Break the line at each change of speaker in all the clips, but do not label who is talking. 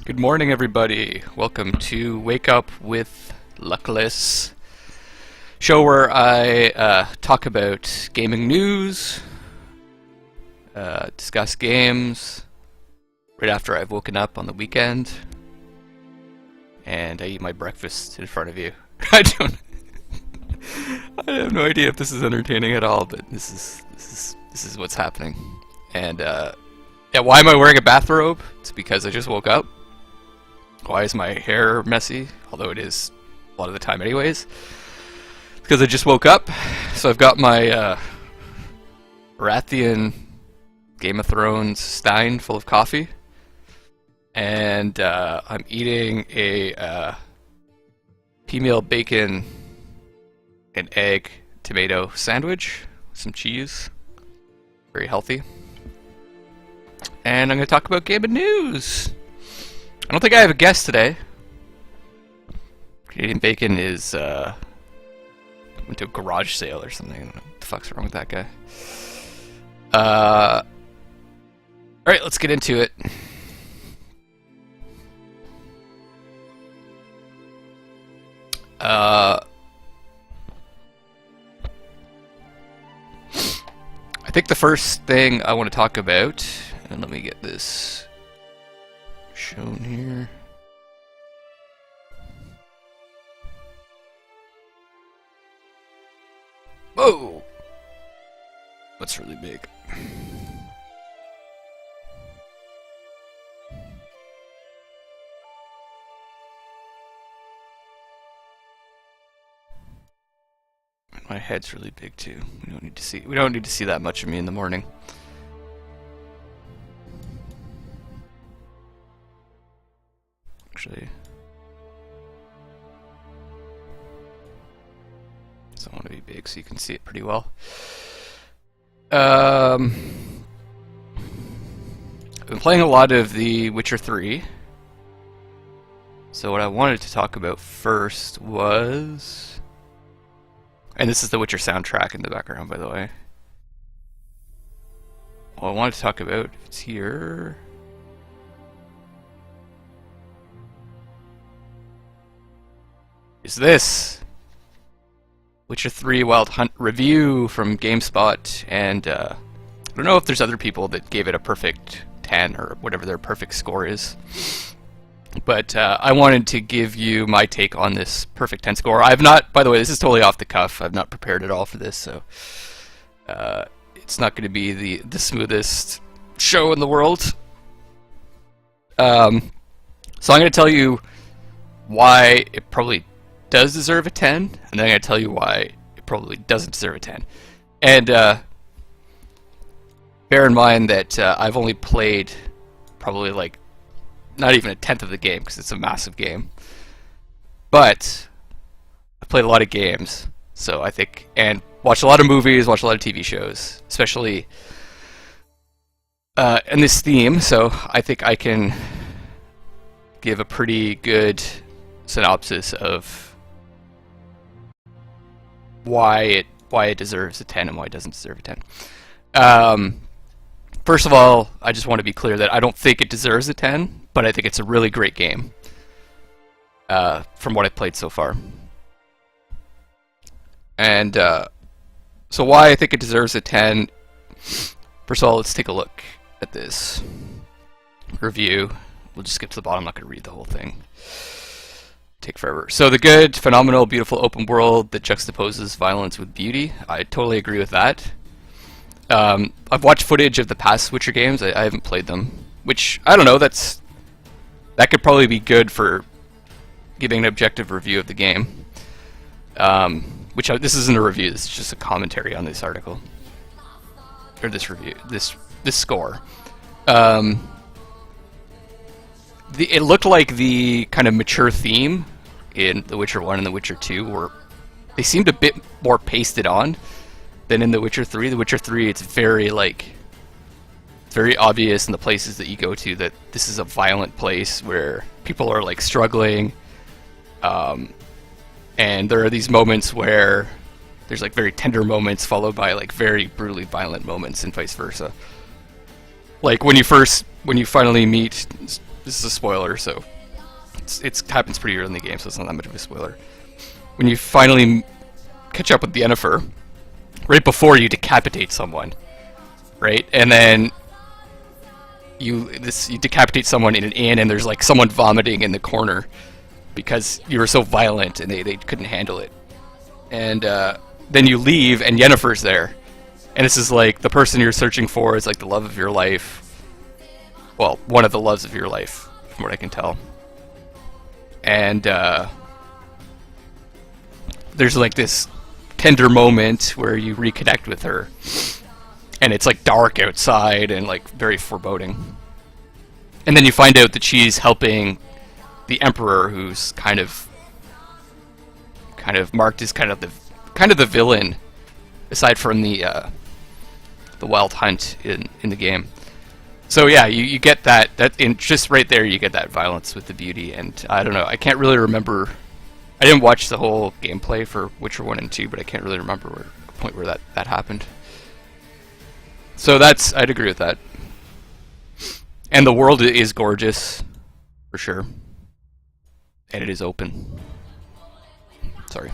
Good morning, everybody. Welcome to Wake Up with Luckless, show where I talk about gaming news, discuss games right after I've woken up on the weekend, and I eat my breakfast in front of you. I have no idea if this is entertaining at all, but this is what's happening. And yeah, why am I wearing a bathrobe? It's because I just woke up. Why is my hair messy? Although it is a lot of the time anyways. It's because I just woke up. So I've got my Baratheon Game of Thrones stein full of coffee. And I'm eating a pea-meal bacon and egg tomato sandwich with some cheese. Very healthy. And I'm going to talk about gaming news. I don't think I have a guest today. Canadian Bacon is went to a garage sale or something. I don't know what the fuck's wrong with that guy. Alright, let's get into it. I think the first thing I want to talk about, and let me get this shown here. Whoa! That's really big. My head's really big too. We don't need to see that much of me in the morning. Actually, so I want to be big so you can see it pretty well. I've been playing a lot of The Witcher 3. So what I wanted to talk about first was, and this is the Witcher soundtrack in the background, by the way. What I wanted to talk about, if it's here, is this Witcher 3 Wild Hunt review from GameSpot, and I don't know if there's other people that gave it a perfect 10 or whatever their perfect score is, but I wanted to give you my take on this perfect 10 score. I've not, by the way, this is totally off the cuff. I've not prepared at all for this, so it's not going to be the smoothest show in the world. So I'm going to tell you why it probably does deserve a 10, and then I'm going to tell you why it probably doesn't deserve a 10. And bear in mind that I've only played probably like not even a tenth of the game because it's a massive game. But I've played a lot of games, so I think, and watched a lot of movies, watched a lot of TV shows, especially in this theme, so I think I can give a pretty good synopsis of why it deserves a 10 and why it doesn't deserve a 10. First of all, I just want to be clear that I don't think it deserves a 10, but I think it's a really great game from what I've played so far. And so why I think it deserves a 10, first of all, let's take a look at this review. We'll just skip to the bottom, I'm not going to read the whole thing. Take forever. So the good, phenomenal, beautiful open world that juxtaposes violence with beauty. I totally agree with that. I've watched footage of the past Witcher games. I haven't played them, which I don't know. That could probably be good for giving an objective review of the game. This isn't a review. This is just a commentary on this article or this review. This score. It looked like the kind of mature theme in The Witcher 1 and The Witcher 2 were, they seemed a bit more pasted on than in The Witcher 3. The Witcher 3, it's very obvious in the places that you go to that this is a violent place where people are like struggling, and there are these moments where there's like very tender moments followed by like very brutally violent moments and vice versa. Like when you finally meet this is a spoiler, so it happens pretty early in the game, so it's not that much of a spoiler. When you finally catch up with Yennefer, right before you decapitate someone, right? And then you decapitate someone in an inn, and there's like someone vomiting in the corner because you were so violent and they couldn't handle it. And then you leave, and Yennefer's there. And this is like the person you're searching for is like the love of your life. Well, one of the loves of your life, from what I can tell. And there's like this tender moment where you reconnect with her. And it's like dark outside and like very foreboding. And then you find out that she's helping the Emperor, who's kind of marked as kind of the villain, aside from the Wild Hunt in the game. So yeah, you get that in just right there. You get that violence with the beauty, and I don't know. I can't really remember. I didn't watch the whole gameplay for Witcher 1 and 2, but I can't really remember the point where that happened. So I'd agree with that. And the world is gorgeous, for sure. And it is open. Sorry.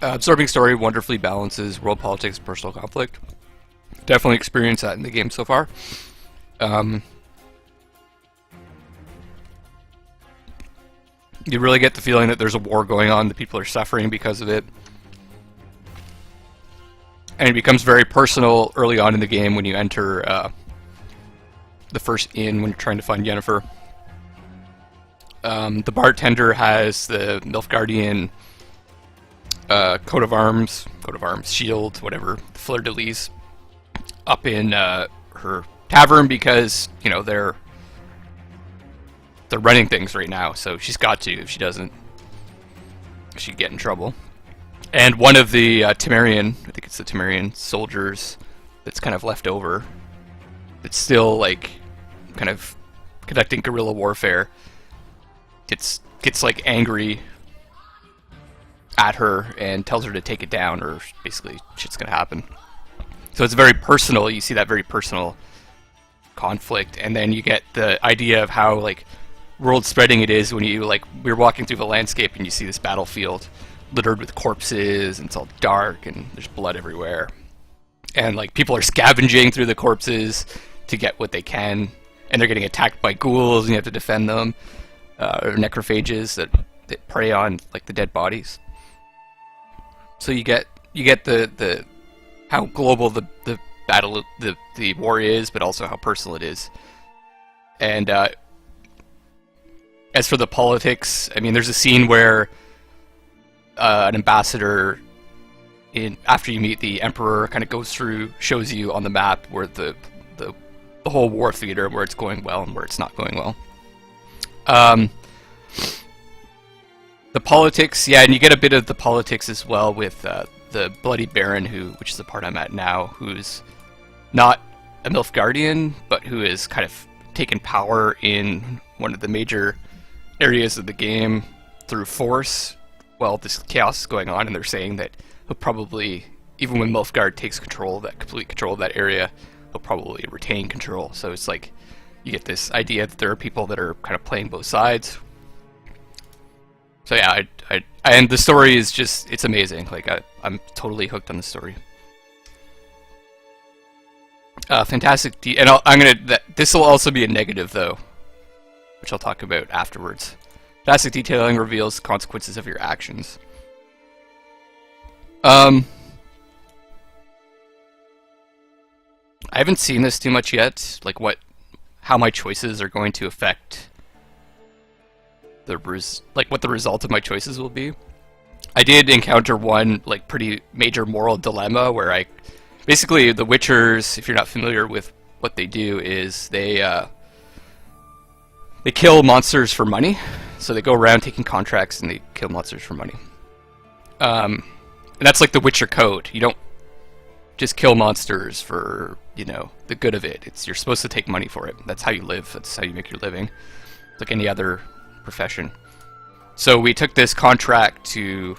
Absorbing story wonderfully balances world politics and personal conflict. Definitely experienced that in the game so far. You really get the feeling that there's a war going on, that people are suffering because of it. And it becomes very personal early on in the game when you enter the first inn when you're trying to find Yennefer. The bartender has the Nilfgaardian coat of arms, shield, whatever, fleur-de-lis, up in her tavern because, you know, they're running things right now, so she's got to. If she doesn't, she'd get in trouble. And one of the Temerian, I think it's the Temerian soldiers that's kind of left over, that's still, like, kind of conducting guerrilla warfare, gets like, angry at her and tells her to take it down, or basically shit's gonna happen. So it's very personal. You see that very personal conflict, and then you get the idea of how like world spreading it is when you we're walking through the landscape and you see this battlefield littered with corpses and it's all dark and there's blood everywhere, and like people are scavenging through the corpses to get what they can, and they're getting attacked by ghouls and you have to defend them, or necrophages that prey on like the dead bodies. So you get the how global the battle the war is, but also how personal it is. And as for the politics, I mean, there's a scene where an ambassador, after you meet the Emperor, kind of goes through, shows you on the map where the whole war theater, where it's going well and where it's not going well. The politics, yeah, and you get a bit of the politics as well with the Bloody Baron, which is the part I'm at now, who's not a Nilfgaardian, but who is kind of taken power in one of the major areas of the game through force. Well, this chaos is going on, and they're saying that he'll probably, even when Nilfgaard takes complete control of that area, he'll probably retain control. So it's like, you get this idea that there are people that are kind of playing both sides. So yeah, and the story is just, it's amazing. Like, I'm totally hooked on the story. Fantastic, and this will also be a negative though, which I'll talk about afterwards. Fantastic detailing reveals consequences of your actions. I haven't seen this too much yet, like how my choices are going to affect like what the result of my choices will be. I did encounter one like pretty major moral dilemma where I basically the Witchers, if you're not familiar with what they do, is they kill monsters for money. So they go around taking contracts and they kill monsters for money. And that's like the Witcher code. You don't just kill monsters for, you know, the good of it. You're supposed to take money for it. That's how you live. That's how you make your living. Like any other profession. So we took this contract to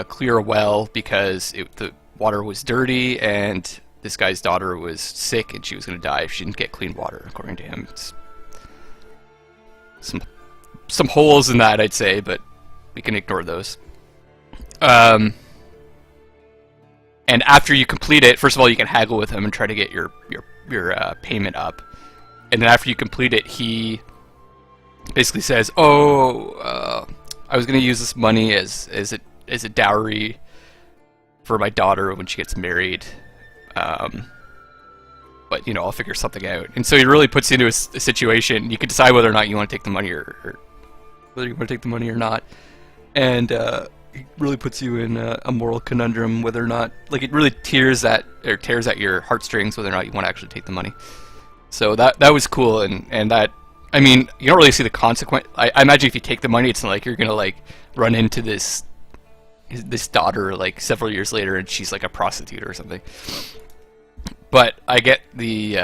clear a well because the water was dirty and this guy's daughter was sick and she was going to die if she didn't get clean water, according to him. It's some holes in that, I'd say, but we can ignore those. And after you complete it, first of all, you can haggle with him and try to get your payment up. And then after you complete it, he basically says, "Oh, I was going to use this money as a dowry for my daughter when she gets married. But you know, I'll figure something out." And so he really puts you into a situation. You can decide whether or not you want to take the money or whether you want to take the money or not. And it really puts you in a moral conundrum whether or not, like, it really tears at your heartstrings whether or not you want to actually take the money. So that was cool, and that, I mean, you don't really see the consequence. I imagine if you take the money, it's not like you're gonna like run into this daughter like several years later and she's like a prostitute or something. But I get the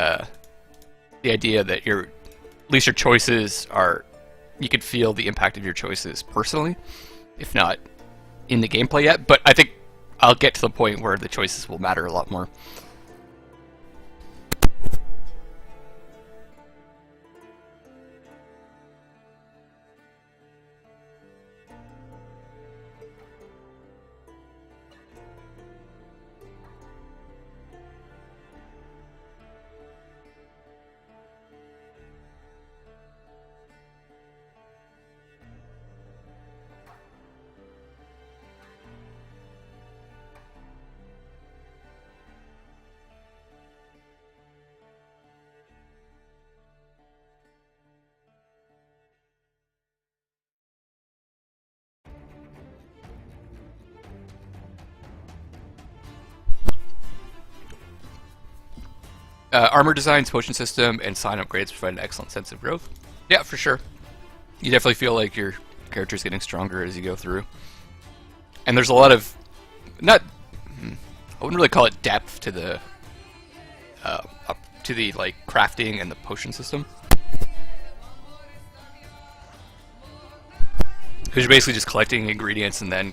idea that at least your choices are, you can feel the impact of your choices personally, if not in the gameplay yet. But I think I'll get to the point where the choices will matter a lot more. Armor designs, potion system, and sign upgrades provide an excellent sense of growth. Yeah, for sure. You definitely feel like your character's getting stronger as you go through. And there's a lot of, I wouldn't really call it depth to the like crafting and the potion system. Because you're basically just collecting ingredients and then,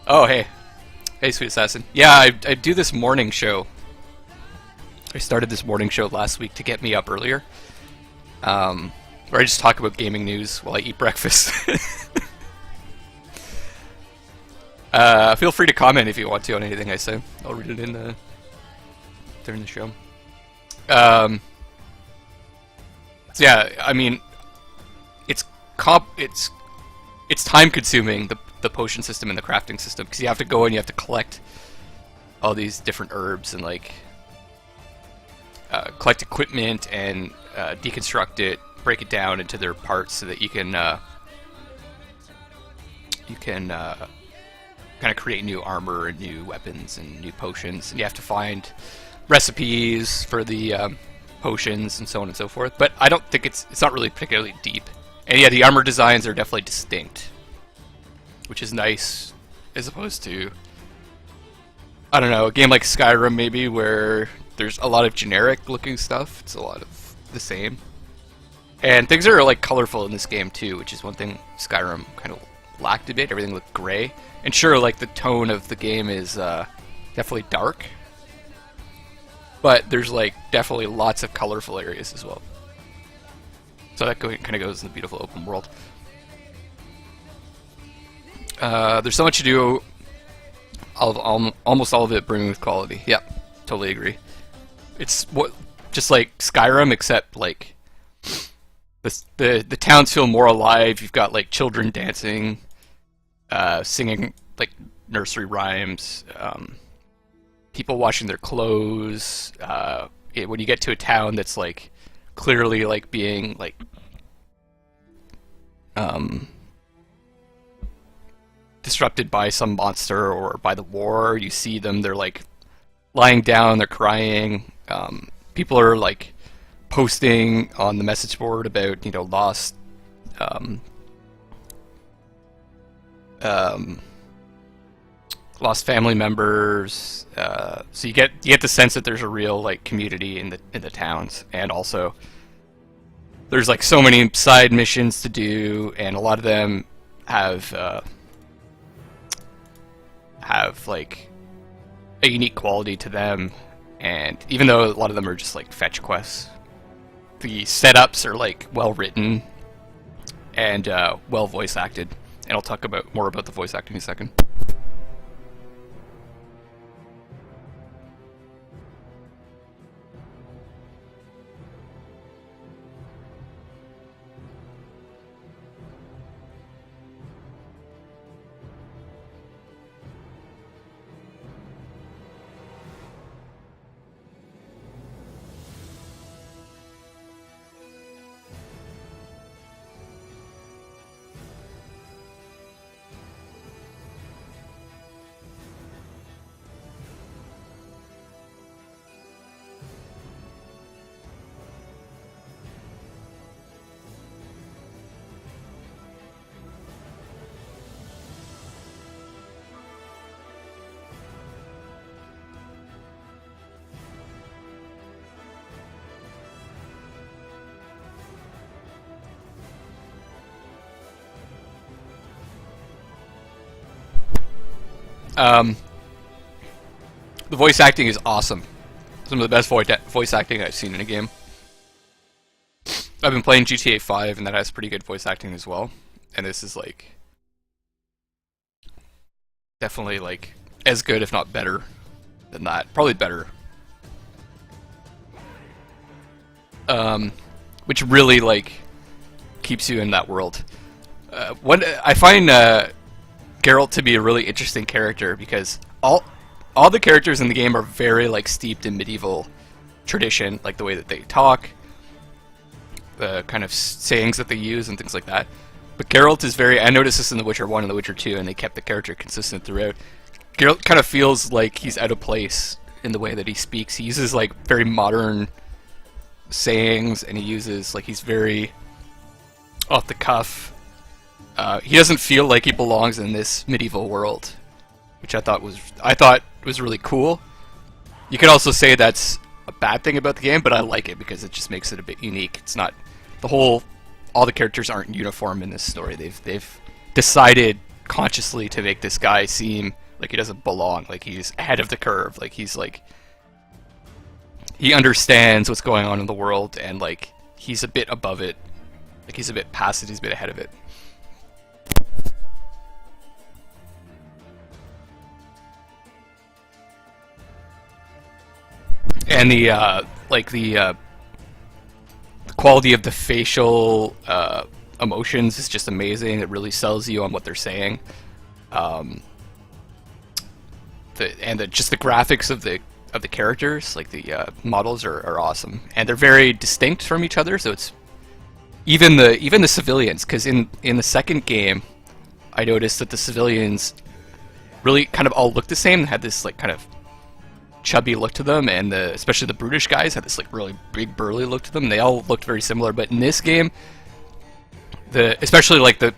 oh hey Sweet Assassin. Yeah, I do this morning show. I started this morning show last week to get me up earlier, where I just talk about gaming news while I eat breakfast. Feel free to comment if you want to on anything I say. I'll read it in during the show. So yeah, I mean, it's time consuming, the potion system and the crafting system, because you have to go and you have to collect all these different herbs and like collect equipment and deconstruct it, break it down into their parts so that you can kind of create new armor and new weapons and new potions. And you have to find recipes for the potions and so on and so forth. But I don't think it's not really particularly deep. And yeah, the armor designs are definitely distinct, which is nice, as opposed to, I don't know, a game like Skyrim maybe, where there's a lot of generic looking stuff. It's a lot of the same. And things are like colorful in this game too, which is one thing Skyrim kind of lacked a bit. Everything looked gray. And sure, like the tone of the game is definitely dark, but there's like definitely lots of colorful areas as well. So that kind of goes in the beautiful open world. There's so much to do. Almost all of it brimming with quality. Yeah, totally agree. It's just like Skyrim, except like the towns feel more alive. You've got like children dancing, singing like nursery rhymes, people washing their clothes. When you get to a town that's like clearly like being like um, disrupted by some monster or by the war. You see them, they're like lying down, they're crying. People are like posting on the message board about, you know, um, um, lost family members. So you get the sense that there's a real like community in the towns, and also there's like so many side missions to do, and a lot of them have like a unique quality to them. And even though a lot of them are just like fetch quests, the setups are like well written and well voice acted. And I'll talk about more about the voice acting in a second. Um, the voice acting is awesome. Some of the best voice acting I've seen in a game. I've been playing GTA 5, and that has pretty good voice acting as well. And this is like definitely like as good, if not better, than that. Probably better. Which really like keeps you in that world. What I find Geralt to be a really interesting character, because all the characters in the game are very like steeped in medieval tradition, like the way that they talk, the kind of sayings that they use and things like that. But Geralt is very, I noticed this in The Witcher 1 and The Witcher 2, and they kept the character consistent throughout. Geralt kind of feels like he's out of place in the way that he speaks. He uses like very modern sayings, and he uses like, he's very off the cuff. He doesn't feel like he belongs in this medieval world, which I thought was really cool. You could also say that's a bad thing about the game, but I like it because it just makes it a bit unique. It's not all the characters aren't uniform in this story. They've decided consciously to make this guy seem like he doesn't belong, like he's ahead of the curve, like he's like, he understands what's going on in the world, and like he's a bit above it, like he's a bit past it, he's a bit ahead of it. And the quality of the facial emotions is just amazing. It really sells you on what they're saying. Just the graphics of the characters, like the models, are awesome, and they're very distinct from each other. So it's even the civilians, because in the second game, I noticed that the civilians really kind of all looked the same. They had this like kind of chubby look to them, and especially the brutish guys had this like really big burly look to them. They all looked very similar, but in this game, especially like the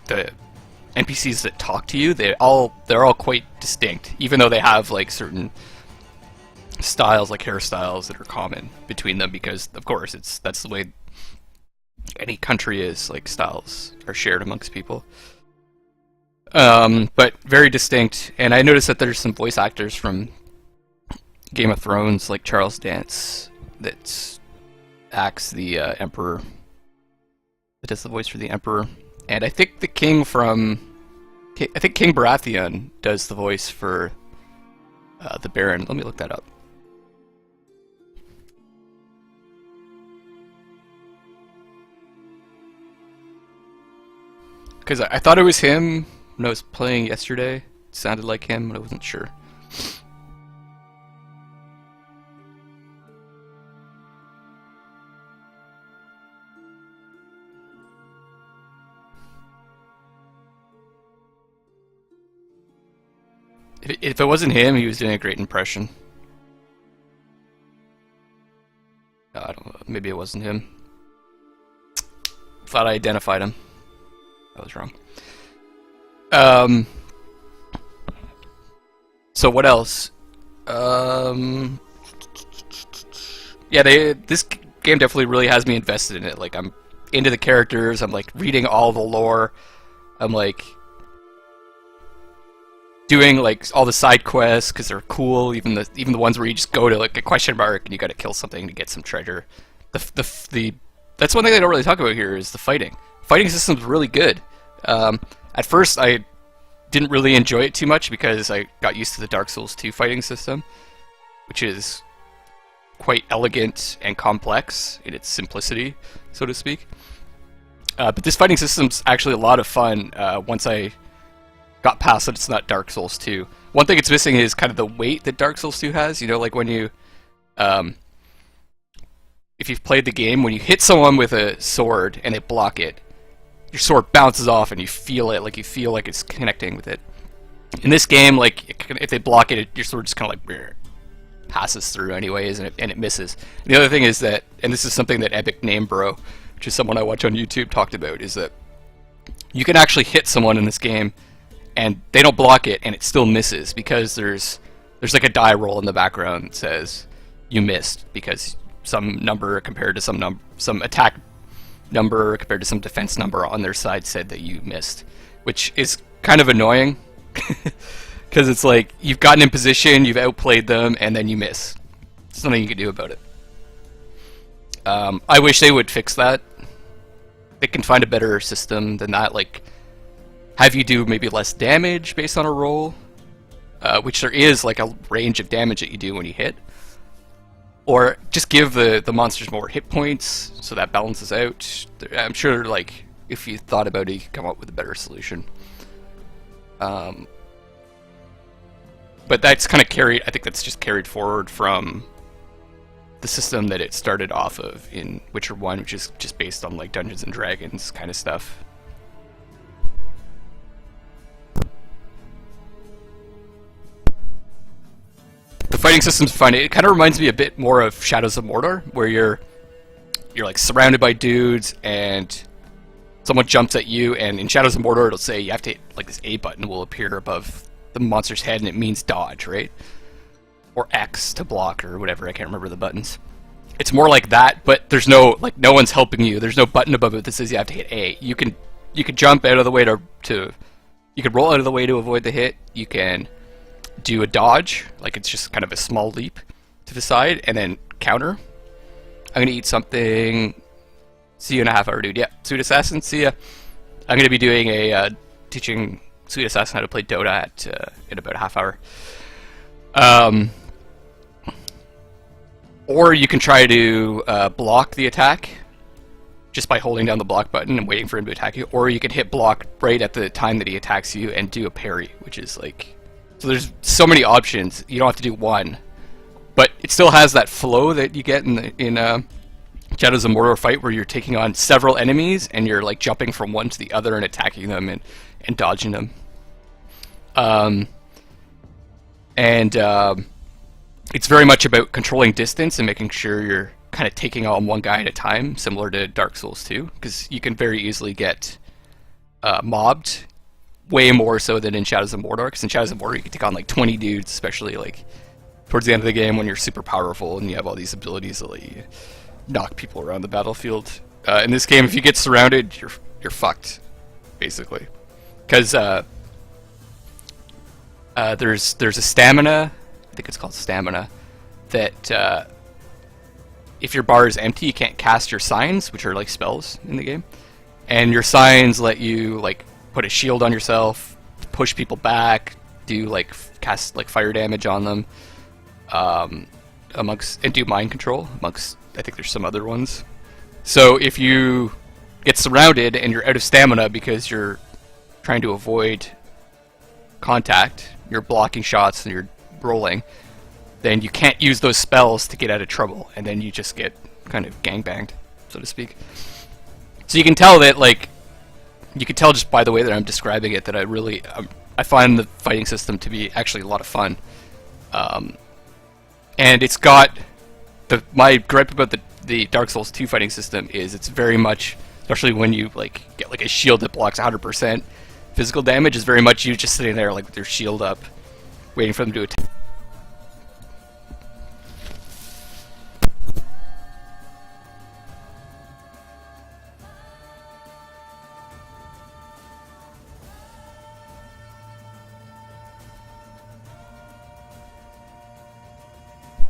NPCs that talk to you, they're all quite distinct, even though they have like certain styles, like hairstyles, that are common between them, because of course that's the way any country is. Like, styles are shared amongst people. But very distinct, and I noticed that there's some voice actors from Game of Thrones, like Charles Dance, that acts the Emperor, that does the voice for the Emperor, and I think the King King Baratheon does the voice for the Baron. Let me look that up. Because I thought it was him when I was playing yesterday. It sounded like him, but I wasn't sure. If it wasn't him, he was doing a great impression. I don't know. Maybe it wasn't him. Thought I identified him. I was wrong. So what else? Yeah, this game definitely really has me invested in it. Like, I'm into the characters. I'm like reading all the lore. I'm like doing like all the side quests because they're cool. Even the ones where you just go to like a question mark and you got to kill something to get some treasure. The that's one thing they don't really talk about here is the fighting. Fighting system's really good. At first, I didn't really enjoy it too much because I got used to the Dark Souls 2 fighting system, which is quite elegant and complex in its simplicity, so to speak. But this fighting system's actually a lot of fun once I got past that it's not Dark Souls 2. One thing it's missing is kind of the weight that Dark Souls 2 has. You know, like when you... if you've played the game, when you hit someone with a sword and they block it, your sword bounces off and you feel it, like you feel like it's connecting with it. In this game, like if they block it, your sword just kind of like passes through anyways, and it misses. And the other thing is that, and this is something that Epic Name Bro, which is someone I watch on YouTube, talked about, is that you can actually hit someone in this game and they don't block it and it still misses because there's like a die roll in the background that says you missed because some number compared to some attack number compared to some defense number on their side said that you missed, which is kind of annoying because it's like you've gotten in position, you've outplayed them, and then you miss. There's nothing you can do about it. I wish they would fix that. They can find a better system than that, like have you do maybe less damage based on a roll, which there is like a range of damage that you do when you hit. Or just give the monsters more hit points, so that balances out. I'm sure, like, if you thought about it, you could come up with a better solution. But that's kind of carried, I think that's just carried forward from the system that it started off of in Witcher 1, which is just based on, like, Dungeons and Dragons kind of stuff. The fighting system's fun. It kind of reminds me a bit more of Shadows of Mordor, where you're like surrounded by dudes and someone jumps at you, and in Shadows of Mordor it'll say you have to hit, like this A button will appear above the monster's head and it means dodge, right? Or X to block or whatever, I can't remember the buttons. It's more like that, but there's no one's helping you. There's no button above it that says you have to hit A. You can jump out of the way to you can roll out of the way to avoid the hit. You can do a dodge, like it's just kind of a small leap to the side, and then counter. I'm gonna eat something. See you in a half hour, dude. Yeah, Sweet Assassin, see ya. I'm gonna be doing a teaching Sweet Assassin how to play Dota in about a half hour. Or you can try to block the attack just by holding down the block button and waiting for him to attack you, or you can hit block right at the time that he attacks you and do a parry, which is like... So there's so many options. You don't have to do one, but it still has that flow that you get in Shadows of Mordor fight, where you're taking on several enemies and you're like jumping from one to the other and attacking them and dodging them. It's very much about controlling distance and making sure you're kind of taking on one guy at a time, similar to Dark Souls 2, because you can very easily get mobbed. Way more so than in Shadows of Mordor, because in Shadows of Mordor you can take on like 20 dudes, especially like towards the end of the game when you're super powerful and you have all these abilities that let you knock people around the battlefield. In this game, if you get surrounded, you're fucked, basically, because there's a stamina, I think it's called stamina, that if your bar is empty, you can't cast your signs, which are like spells in the game, and your signs let you like put a shield on yourself, push people back, do like cast like fire damage on them, and do mind control amongst, I think there's some other ones. So if you get surrounded and you're out of stamina because you're trying to avoid contact, you're blocking shots and you're rolling, then you can't use those spells to get out of trouble, and then you just get kind of gangbanged, so to speak. So you can tell that, like, you can tell just by the way that I'm describing it that I I find the fighting system to be actually a lot of fun. And it's got my gripe about the Dark Souls 2 fighting system is it's very much, especially when you like get like a shield that blocks 100% physical damage, is very much you just sitting there like with your shield up, waiting for them to attack.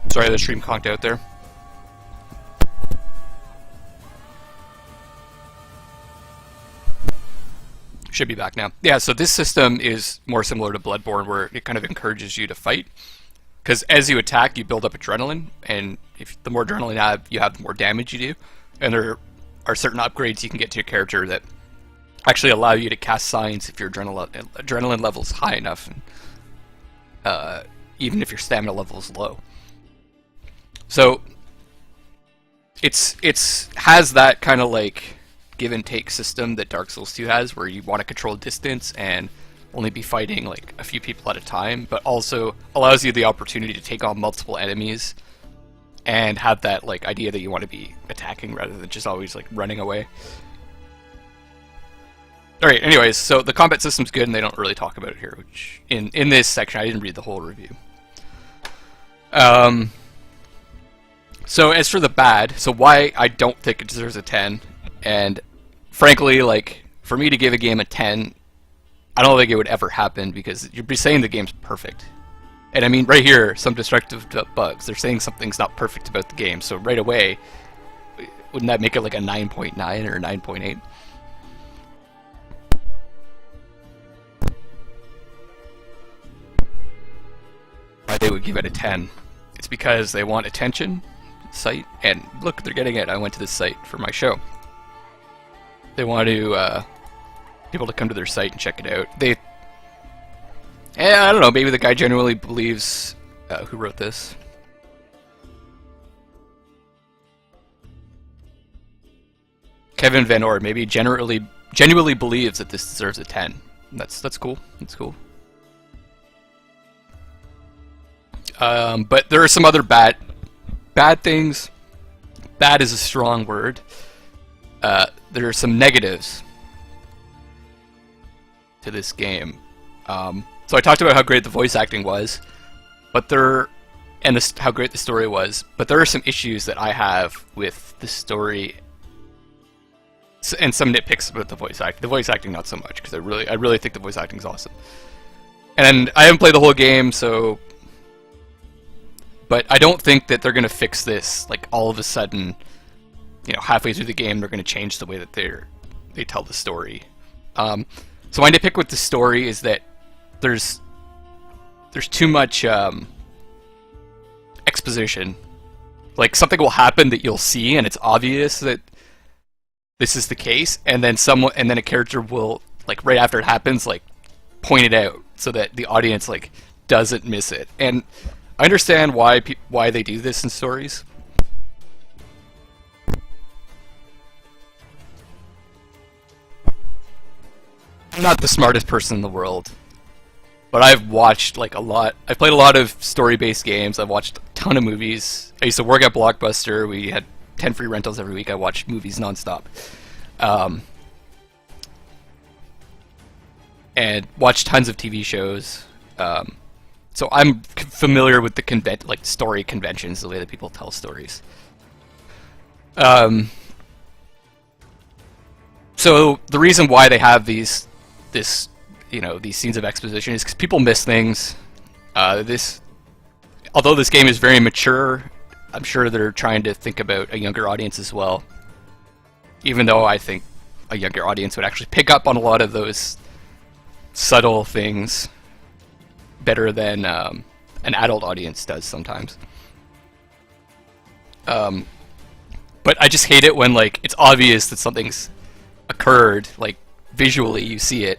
Sorry, the stream conked out there. Should be back now. Yeah, so this system is more similar to Bloodborne, where it kind of encourages you to fight. Because as you attack, you build up adrenaline, and the more adrenaline you have, the more damage you do. And there are certain upgrades you can get to your character that actually allow you to cast signs if your adrenaline level is high enough, even if your stamina level is low. So it's has that kind of like give and take system that Dark Souls 2 has, where you want to control distance and only be fighting like a few people at a time, but also allows you the opportunity to take on multiple enemies and have that like idea that you want to be attacking rather than just always like running away. Alright, anyways, so the combat system's good and they don't really talk about it here, which in this section I didn't read the whole review. So as for the bad, so why I don't think it deserves a 10, and frankly, like, for me to give a game a 10, I don't think it would ever happen, because you'd be saying the game's perfect. And I mean, right here, some destructive bugs, they're saying something's not perfect about the game, so right away, wouldn't that make it like a 9.9 or 9.8? Why they would give it a 10? It's because they want attention. Site, and look, they're getting it. I went to this site for my show. They want to people to come to their site and check it out. I don't know, maybe the guy genuinely believes who wrote this. Kevin Van Ord maybe genuinely believes that this deserves a 10. That's cool. That's cool. But there are some other bad things. Bad is a strong word. There are some negatives to this game. So I talked about how great the voice acting was, but how great the story was. But there are some issues that I have with the story, and some nitpicks about the voice acting. The voice acting, not so much, because I really think the voice acting is awesome. And I haven't played the whole game, so. But I don't think that they're going to fix this, like, all of a sudden, you know, halfway through the game, they're going to change the way that they tell the story. So my nitpick with the story is that there's too much exposition. Like, something will happen that you'll see, and it's obvious that this is the case, and then a character will, like, right after it happens, like, point it out so that the audience, like, doesn't miss it. And I understand why they do this in stories. I'm not the smartest person in the world, but I've watched like a lot. I've played a lot of story-based games. I've watched a ton of movies. I used to work at Blockbuster. We had 10 free rentals every week. I watched movies nonstop, and watched tons of TV shows. So I'm familiar with the story conventions, the way that people tell stories. So the reason why they have these scenes of exposition is because people miss things. Although this game is very mature, I'm sure they're trying to think about a younger audience as well. Even though I think a younger audience would actually pick up on a lot of those subtle things better than an adult audience does sometimes. But I just hate it when, like, it's obvious that something's occurred, like, visually you see it,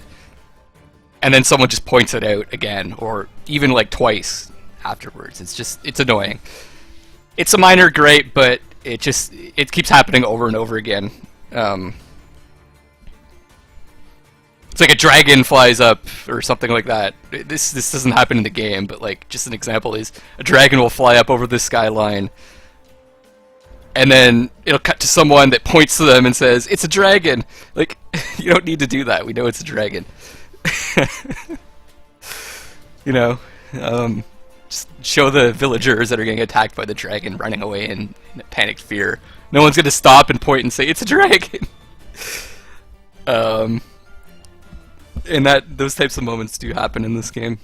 and then someone just points it out again, or even, like, twice afterwards. It's annoying. It's a minor gripe, but it keeps happening over and over again. It's like a dragon flies up or something like that. This doesn't happen in the game, but like just an example is a dragon will fly up over the skyline, and then it'll cut to someone that points to them and says, "It's a dragon." Like you don't need to do that. We know it's a dragon. You know, just show the villagers that are getting attacked by the dragon running away in panicked fear. No one's gonna stop and point and say it's a dragon. And those types of moments do happen in this game.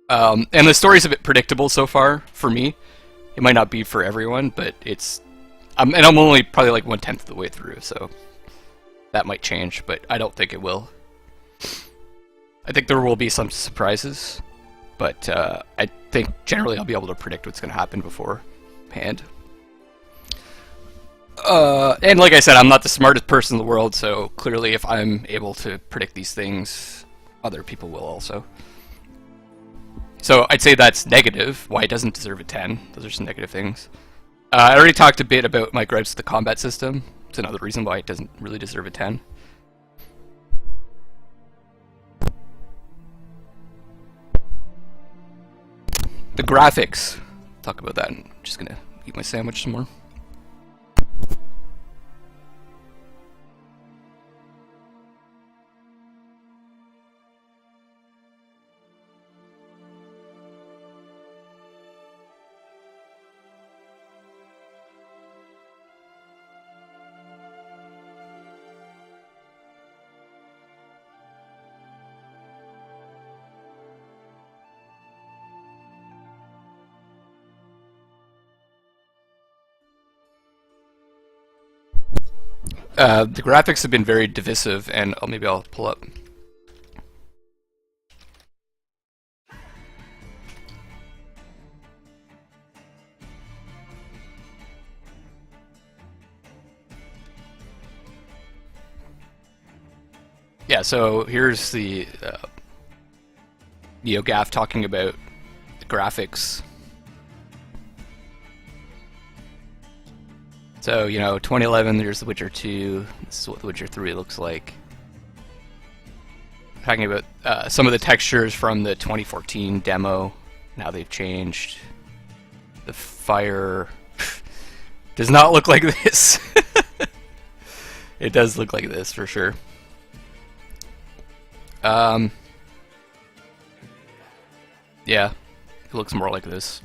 And the story's a bit predictable so far for me. It might not be for everyone, but it's. And I'm only probably like 1/10 of the way through, so that might change, but I don't think it will. I think there will be some surprises, but I think generally I'll be able to predict what's going to happen beforehand. And like I said, I'm not the smartest person in the world, so clearly if I'm able to predict these things, other people will also. So I'd say that's negative, why it doesn't deserve a 10. Those are some negative things. I already talked a bit about my gripes with the combat system. It's another reason why it doesn't really deserve a 10. The graphics. Talk about that. I'm just gonna eat my sandwich some more. The graphics have been very divisive, and maybe I'll pull up. Yeah, so here's the NeoGAF talking about the graphics. So, 2011, there's The Witcher 2. This is what The Witcher 3 looks like. Talking about some of the textures from the 2014 demo. Now they've changed. The fire does not look like this. It does look like this, for sure. Yeah, it looks more like this.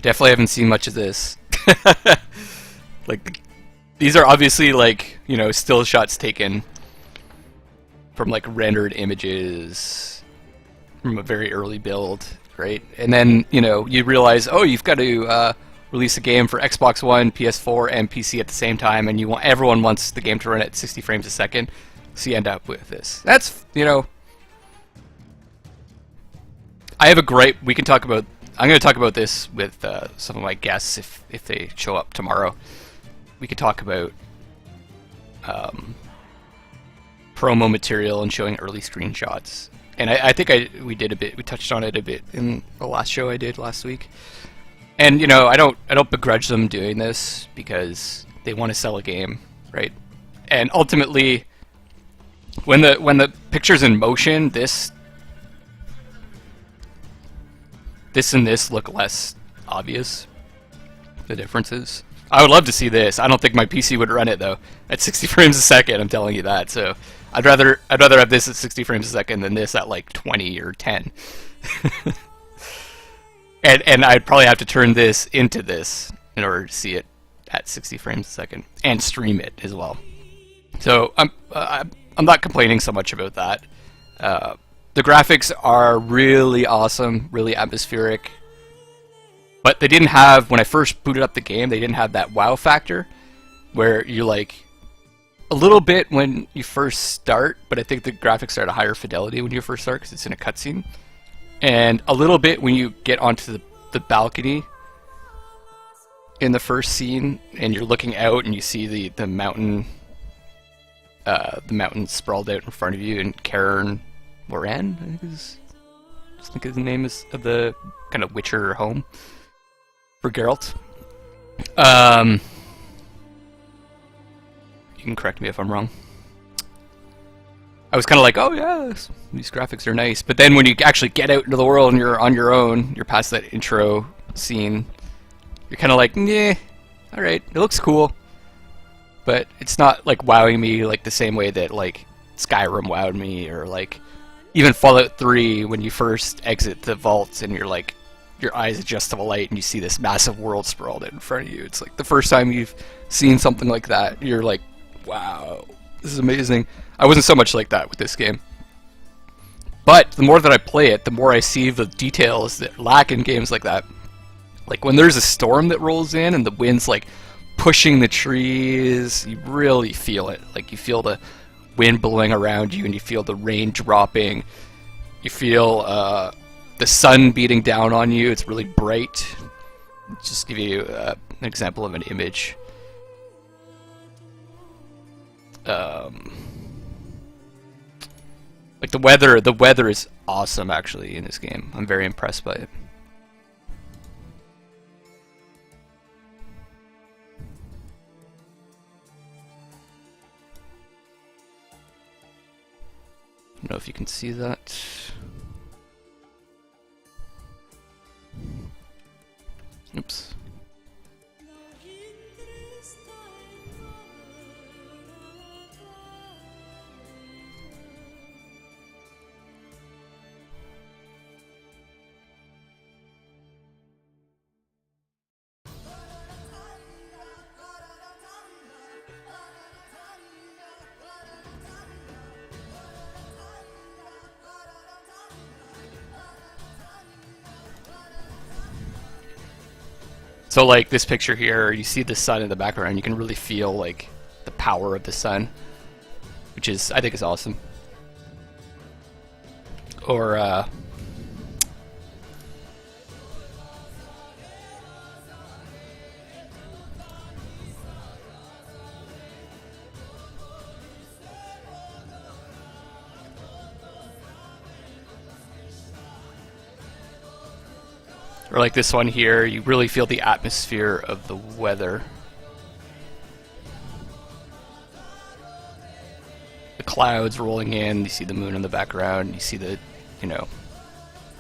Definitely haven't seen much of this. Like, these are obviously like, still shots taken from like rendered images from a very early build, right? And then, you realize, oh, you've got to release a game for Xbox One, PS4, and PC at the same time, and everyone wants the game to run at 60 frames a second, so you end up with this. That's, I have a gripe. We can talk about. I'm going to talk about this with some of my guests if they show up tomorrow. We could talk about promo material and showing early screenshots. And I think we did a bit. We touched on it a bit in the last show I did last week. And I don't begrudge them doing this because they want to sell a game, right? And ultimately, when the picture's in motion, this and this look less obvious, the differences. I would love to see this. I don't think my PC would run it though at 60 frames a second. I'm telling you that. So I'd rather have this at 60 frames a second than this at like 20 or 10. and I'd probably have to turn this into this in order to see it at 60 frames a second and stream it as well. So I'm not complaining so much about that. The graphics are really awesome, really atmospheric. But they didn't have, when I first booted up the game, they didn't have that wow factor where you like a little bit when you first start, but I think the graphics are at a higher fidelity when you first start because it's in a cutscene. And a little bit when you get onto the balcony in the first scene and you're looking out and you see the mountain sprawled out in front of you, and Cairn Loren, I think the name is of the kind of Witcher home for Geralt. You can correct me if I'm wrong. I was kind of like, oh yeah, these graphics are nice. But then when you actually get out into the world and you're on your own, you're past that intro scene, you're kind of like, yeah, alright, it looks cool. But it's not like wowing me like the same way that like Skyrim wowed me, or like even Fallout 3 when you first exit the vaults and you're like, your eyes adjust to the light and you see this massive world sprawled out in front of you. It's like the first time you've seen something like that, you're like, wow, this is amazing. I wasn't so much like that with this game. But the more that I play it, the more I see the details that lack in games like that. Like when there's a storm that rolls in and the wind's like pushing the trees, you really feel it. Like you feel the wind blowing around you and you feel the rain dropping. You feel the sun beating down on you. It's really bright. Just give you an example of an image. Like the weather is awesome actually in this game. I'm very impressed by it. I don't know if you can see that. Oops. So like this picture here, you see the sun in the background, you can really feel like the power of the sun, which is, I think, is awesome. Or like this one here, you really feel the atmosphere of the weather. The clouds rolling in, you see the moon in the background, you see the, you know,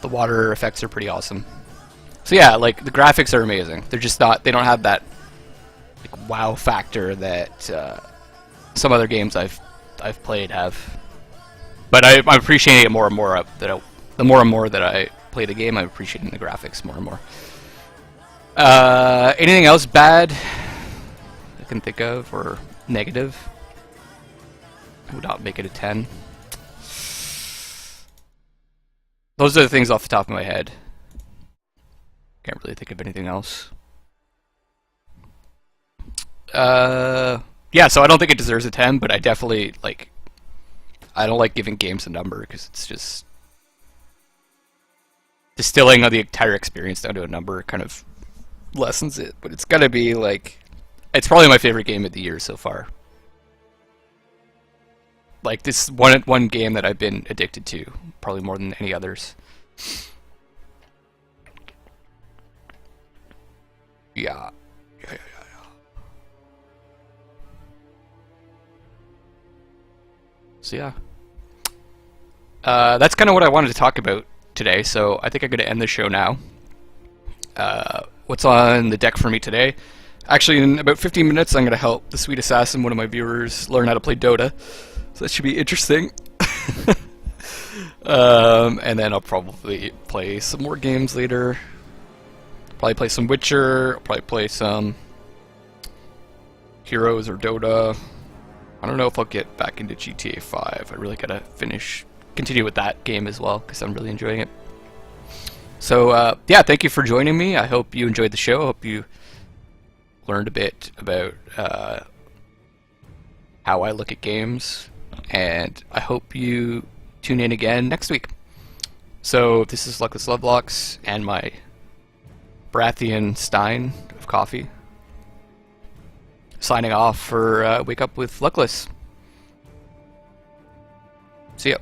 the water effects are pretty awesome. So yeah, like the graphics are amazing. They're just not, they don't have that like wow factor that some other games I've played have. But I'm appreciating it more and more. The more and more that I play the game, I'm appreciating the graphics more and more. Anything else bad I can think of, or negative? I would not make it a 10. Those are the things off the top of my head. Can't really think of anything else. Yeah, so I don't think it deserves a 10, but I definitely, like, I don't like giving games a number because it's just distilling the entire experience down to a number kind of lessens it. But it's gotta be like, it's probably my favorite game of the year so far. Like this one game that I've been addicted to probably more than any others. Yeah. So yeah, that's kind of what I wanted to talk about today, so I think I'm going to end the show now. What's on the deck for me today? Actually, in about 15 minutes, I'm going to help the Sweet Assassin, one of my viewers, learn how to play Dota. So that should be interesting. And then I'll probably play some more games later. Probably play some Witcher, probably play some Heroes or Dota. I don't know if I'll get back into GTA 5. I really gotta continue with that game as well, because I'm really enjoying it. So, yeah, thank you for joining me. I hope you enjoyed the show. I hope you learned a bit about how I look at games, and I hope you tune in again next week. So, this is Luckless Lovelocks and my Baratheon Stein of coffee. Signing off for Wake Up with Luckless. See ya.